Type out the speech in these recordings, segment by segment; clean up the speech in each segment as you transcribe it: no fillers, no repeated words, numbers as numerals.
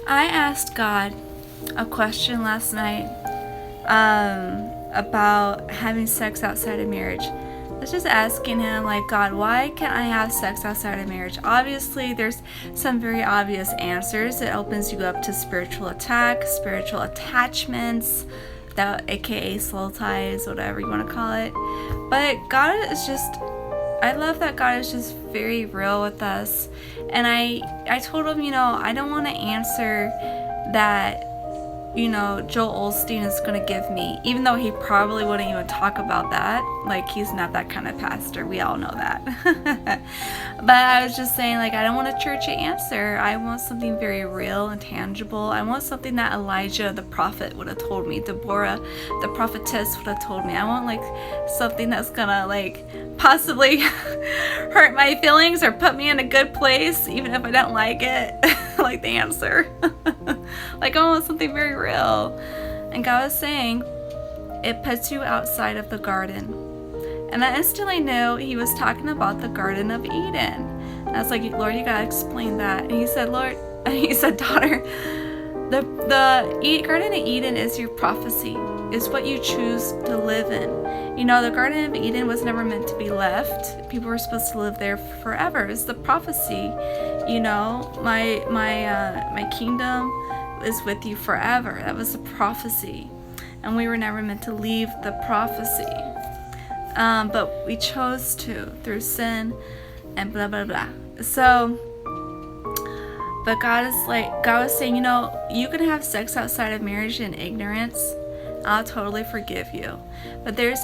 I asked God a question last night about having sex outside of marriage. I was just asking him, like, God, why can't I have sex outside of marriage? Obviously, there's some very obvious answers. It opens you up to spiritual attack, spiritual attachments, that aka soul ties, whatever you want to call it. But God is just, I love that God is just very real with us. And I told him, I don't want to answer that, Joel Osteen is going to give me, even though he probably wouldn't even talk about that. Like, he's not that kind of pastor. We all know that. But I was just saying, like, I don't want a churchy answer. I want something very real and tangible. I want something that Elijah, the prophet, would have told me. Deborah, the prophetess, would have told me. I want, like, something that's going to, like, possibly hurt my feelings or put me in a good place, even if I don't like it. Like the answer. Like, I want something very real. And God was saying, it puts you outside of the garden. And I instantly knew he was talking about the Garden of Eden. And I was like, Lord, you gotta explain that. And he said, daughter, the Garden of Eden is your prophecy. Is what you choose to live in. The Garden of Eden was never meant to be left. People were supposed to live there forever. It's the prophecy. My kingdom is with you forever. That was the prophecy. And we were never meant to leave the prophecy. But we chose to through sin and blah, blah, blah. So, but God was saying, you can have sex outside of marriage in ignorance. I'll totally forgive you. But there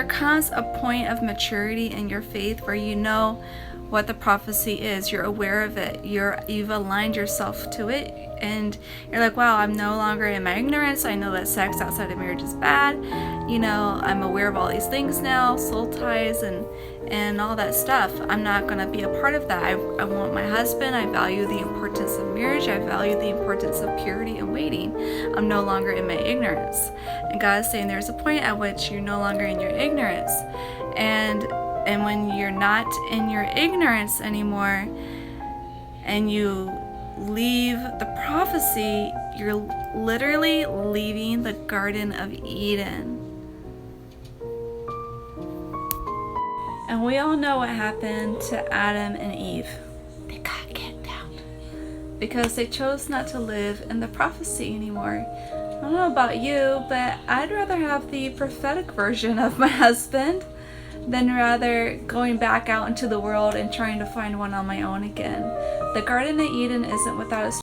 comes a point of maturity in your faith where you know what the prophecy is. You're aware of it. You've aligned yourself to it, and you're like, wow, I'm no longer in my ignorance. I know that sex outside of marriage is bad. I'm aware of all these things now, soul ties and all that stuff. I'm not going to be a part of that. I want my husband. I value the importance of marriage. I value the importance of purity and waiting. I'm no longer in my ignorance. And God is saying there's a point at which you're no longer in your ignorance. And when you're not in your ignorance anymore and you leave the prophecy, you're literally leaving the Garden of Eden. And we all know what happened to Adam and Eve. They got kicked out because they chose not to live in the prophecy anymore. I don't know about you, but I'd rather have the prophetic version of my husband than rather going back out into the world and trying to find one on my own again. The Garden of Eden isn't without its